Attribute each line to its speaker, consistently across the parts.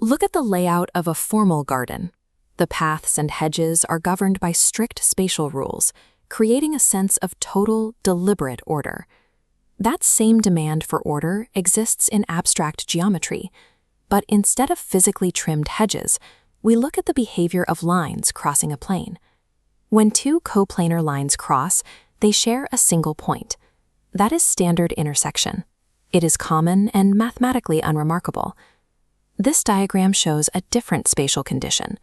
Speaker 1: Look at the layout of a formal garden. The paths and hedges are governed by strict spatial rules, creating a sense of total, deliberate order. That same demand for order exists in abstract geometry, but instead of physically trimmed hedges, we look at the behavior of lines crossing a plane. When two coplanar lines cross, they share a single point. That is standard intersection. It is common and mathematically unremarkable. This diagram shows a different spatial condition.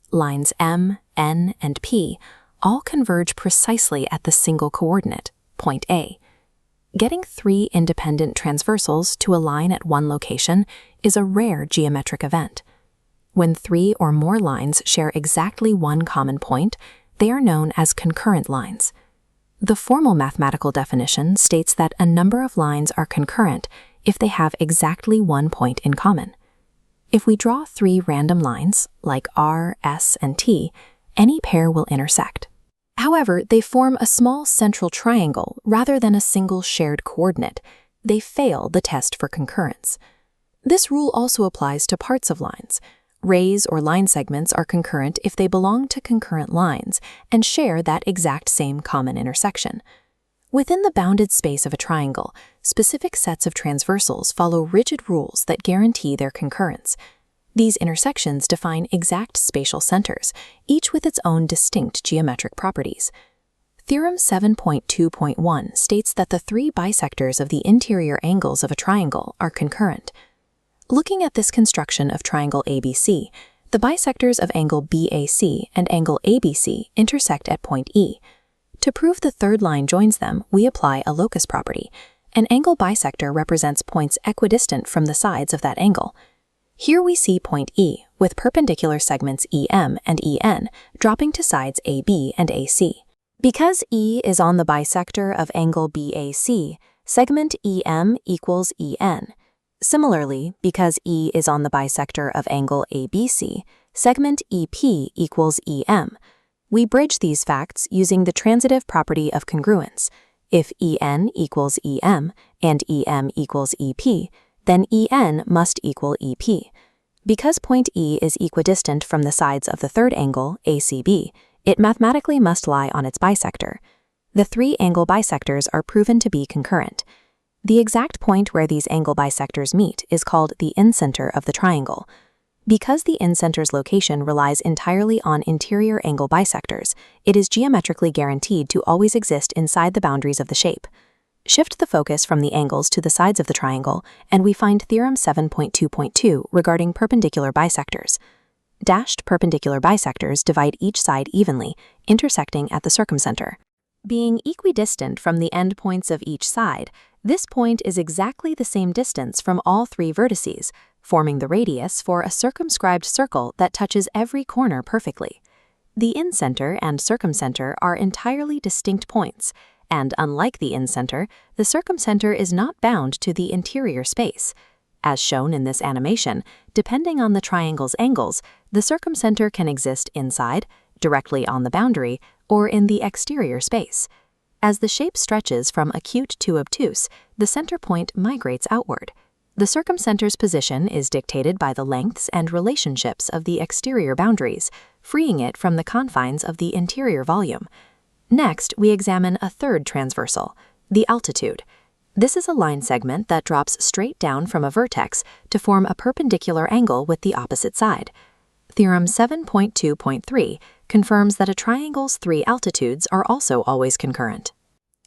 Speaker 1: Lines M, N, and P all converge precisely at the single coordinate, point A. Getting three independent transversals to align at one location is a rare geometric event. When three or more lines share exactly one common point, they are known as concurrent lines. The formal mathematical definition states that a number of lines are concurrent if they have exactly one point in common. If we draw three random lines, like R, S, and T, any pair will intersect. However, they form a small central triangle rather than a single shared coordinate. They fail the test for concurrence. This rule also applies to parts of lines. Rays or line segments are concurrent if they belong to concurrent lines and share that exact same common intersection. Within the bounded space of a triangle, specific sets of transversals follow rigid rules that guarantee their concurrence. These intersections define exact spatial centers, each with its own distinct geometric properties. Theorem 7.2.1 states that the three bisectors of the interior angles of a triangle are concurrent. Looking at this construction of triangle ABC, the bisectors of angle BAC and angle ABC intersect at point E. To prove the third line joins them, we apply a locus property. An angle bisector represents points equidistant from the sides of that angle. Here we see point E, with perpendicular segments EM and EN dropping to sides AB and AC. Because E is on the bisector of angle BAC, segment EM equals EN. Similarly, because E is on the bisector of angle ABC, segment EP equals EM. We bridge these facts using the transitive property of congruence. If EN equals EM and EM equals EP, then EN must equal EP. Because point E is equidistant from the sides of the third angle, ACB, it mathematically must lie on its bisector. The three angle bisectors are proven to be concurrent. The exact point where these angle bisectors meet is called the incenter of the triangle. Because the incenter's location relies entirely on interior angle bisectors, it is geometrically guaranteed to always exist inside the boundaries of the shape. Shift the focus from the angles to the sides of the triangle, and we find Theorem 7.2.2 regarding perpendicular bisectors. Dashed perpendicular bisectors divide each side evenly, intersecting at the circumcenter. Being equidistant from the endpoints of each side, this point is exactly the same distance from all three vertices, forming the radius for a circumscribed circle that touches every corner perfectly. The incenter and circumcenter are entirely distinct points, and unlike the incenter, the circumcenter is not bound to the interior space. As shown in this animation, depending on the triangle's angles, the circumcenter can exist inside, directly on the boundary, or in the exterior space. As the shape stretches from acute to obtuse, the center point migrates outward. The circumcenter's position is dictated by the lengths and relationships of the exterior boundaries, freeing it from the confines of the interior volume. Next, we examine a third transversal, the altitude. This is a line segment that drops straight down from a vertex to form a perpendicular angle with the opposite side. Theorem 7.2.3 confirms that a triangle's three altitudes are also always concurrent.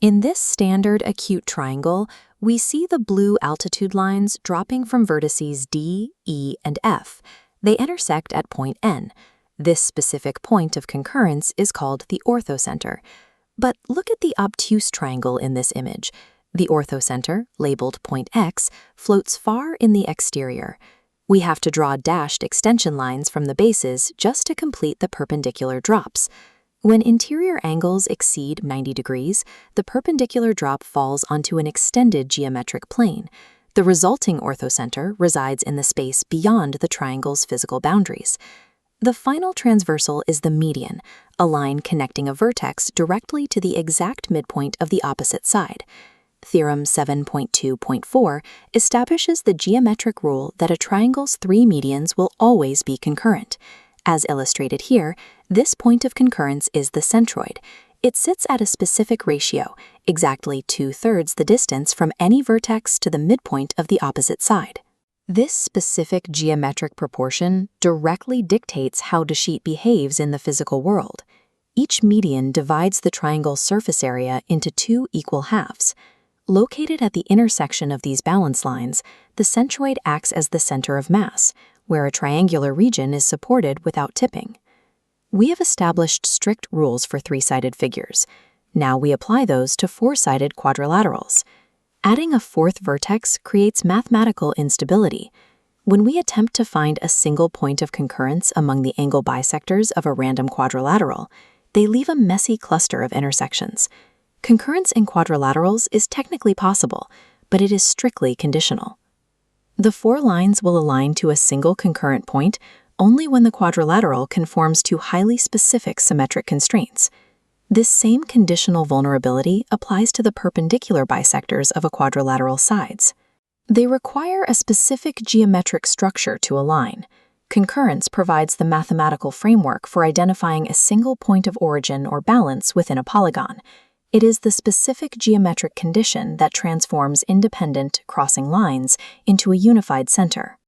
Speaker 1: In this standard acute triangle, we see the blue altitude lines dropping from vertices D, E, and F. They intersect at point N. This specific point of concurrence is called the orthocenter. But look at the obtuse triangle in this image. The orthocenter, labeled point X, floats far in the exterior. We have to draw dashed extension lines from the bases just to complete the perpendicular drops. When interior angles exceed 90 degrees, the perpendicular drop falls onto an extended geometric plane. The resulting orthocenter resides in the space beyond the triangle's physical boundaries. The final transversal is the median, a line connecting a vertex directly to the exact midpoint of the opposite side. Theorem 7.2.4 establishes the geometric rule that a triangle's three medians will always be concurrent. As illustrated here, this point of concurrence is the centroid. It sits at a specific ratio, exactly 2/3 the distance from any vertex to the midpoint of the opposite side. This specific geometric proportion directly dictates how the sheet behaves in the physical world. Each median divides the triangle's surface area into two equal halves. Located at the intersection of these balance lines, the centroid acts as the center of mass, where a triangular region is supported without tipping. We have established strict rules for three-sided figures. Now we apply those to four-sided quadrilaterals. Adding a fourth vertex creates mathematical instability. When we attempt to find a single point of concurrence among the angle bisectors of a random quadrilateral, they leave a messy cluster of intersections. Concurrence in quadrilaterals is technically possible, but it is strictly conditional. The four lines will align to a single concurrent point only when the quadrilateral conforms to highly specific symmetric constraints. This same conditional vulnerability applies to the perpendicular bisectors of a quadrilateral sides. They require a specific geometric structure to align. Concurrence provides the mathematical framework for identifying a single point of origin or balance within a polygon. It is the specific geometric condition that transforms independent, crossing lines into a unified center.